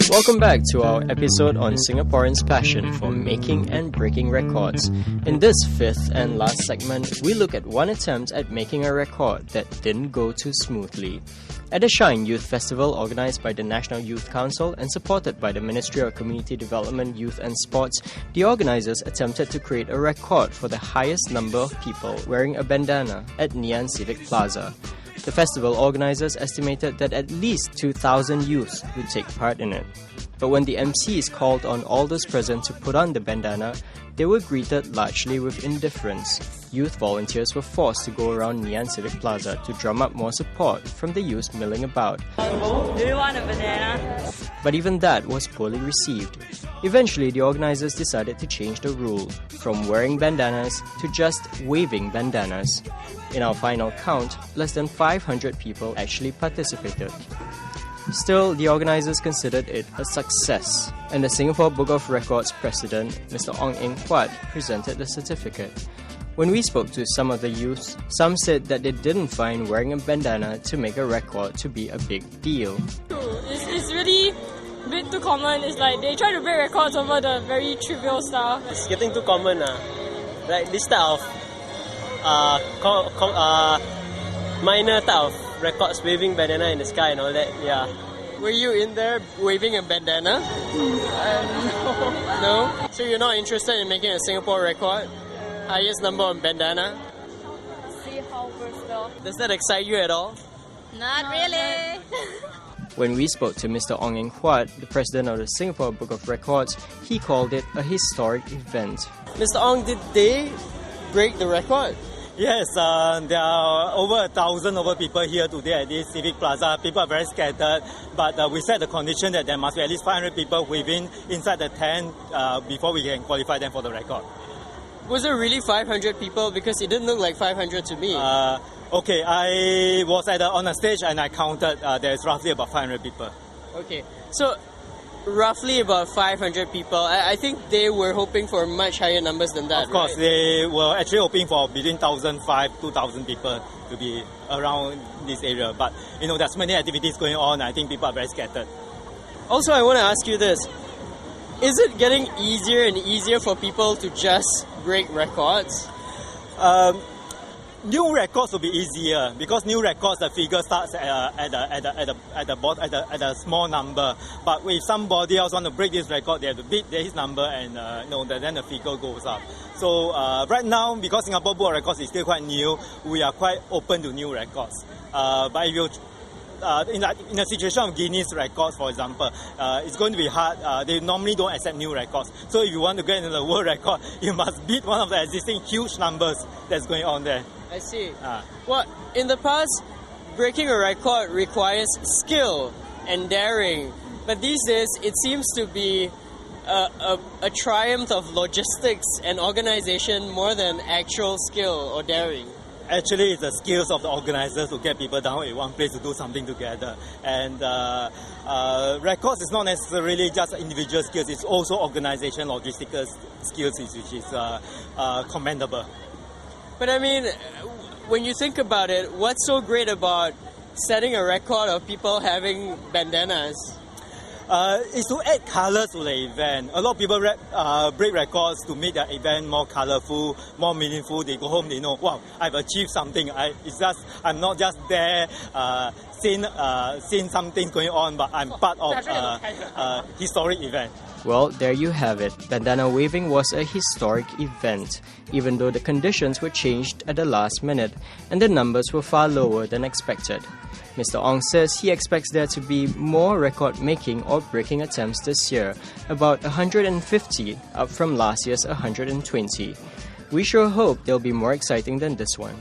Welcome back to our episode on Singaporeans' passion for making and breaking records. In this fifth and last segment, we look at one attempt at making a record that didn't go too smoothly. At the Shine Youth Festival organised by the National Youth Council and supported by the Ministry of Community Development, Youth and Sports, the organisers attempted to create a record for the highest number of people wearing a bandana at Ngee Ann Civic Plaza. The festival organisers estimated that at least 2,000 youths would take part in it. But when the MCs called on all those present to put on the bandana, they were greeted largely with indifference. Youth volunteers were forced to go around Ngee Ann Civic Plaza to drum up more support from the youths milling about. Do you want a banana? But even that was poorly received. Eventually, the organisers decided to change the rule from wearing bandanas to just waving bandanas. In our final count, less than 500 people actually participated. Still, the organisers considered it a success, and the Singapore Book of Records president, Mr. Ong Eng Huat, presented the certificate. When we spoke to some of the youths, some said that they didn't find wearing a bandana to make a record to be a big deal. It's really a bit too common. It's like they try to break records over the very trivial stuff. It's getting too common. Like this type of minor type of records, waving banana in the sky and all that, yeah. Were you in there waving a bandana? No? So you're not interested in making a Singapore record? Highest number on bandana? See how versatile. Does that excite you at all? Not really. When we spoke to Mr. Ong Eng Huat, the president of the Singapore Book of Records, he called it a historic event. Mr. Ong, did they break the record? Yes, there are over 1,000 people here today at this Civic Plaza. People are very scattered, but we set the condition that there must be at least 500 people within inside the tent before we can qualify them for the record. Was it really 500 people? Because it didn't look like 500 to me. Okay, I was on a stage and I counted. There's roughly about 500 people. Okay, so roughly about 500 people. I think they were hoping for much higher numbers than that. Of course, right? They were actually hoping for between 1,500 to 2,000 people to be around this area. But there's many activities going on. I think people are very scattered. Also, I want to ask you this. Is it getting easier and easier for people to just break records? New records will be easier because new records the figure starts at a small number. But if somebody else want to break this record, they have to beat his number, and then the figure goes up. So right now, because Singapore Book of Records is still quite new, we are quite open to new records. But if you in a situation of Guinness records, for example, it's going to be hard. They normally don't accept new records. So if you want to get into the world record, you must beat one of the existing huge numbers that's going on there. I see. Well, in the past, breaking a record requires skill and daring. But these days, it seems to be a triumph of logistics and organization more than actual skill or daring. Actually, it's the skills of the organizers to get people down in one place to do something together. And records is not necessarily just individual skills, it's also organization, logistical skills, which is commendable. But I mean, when you think about it, what's so great about setting a record of people having bandanas? Is to add colour to the event. A lot of people break records to make the event more colourful, more meaningful. They go home, they know, wow, I've achieved something. I'm not just there seeing something going on, but I'm part of a historic event. Well, there you have it. Bandana waving was a historic event, even though the conditions were changed at the last minute and the numbers were far lower than expected. Mr. Ong says he expects there to be more record-making or breaking attempts this year, about 150, up from last year's 120. We sure hope they'll be more exciting than this one.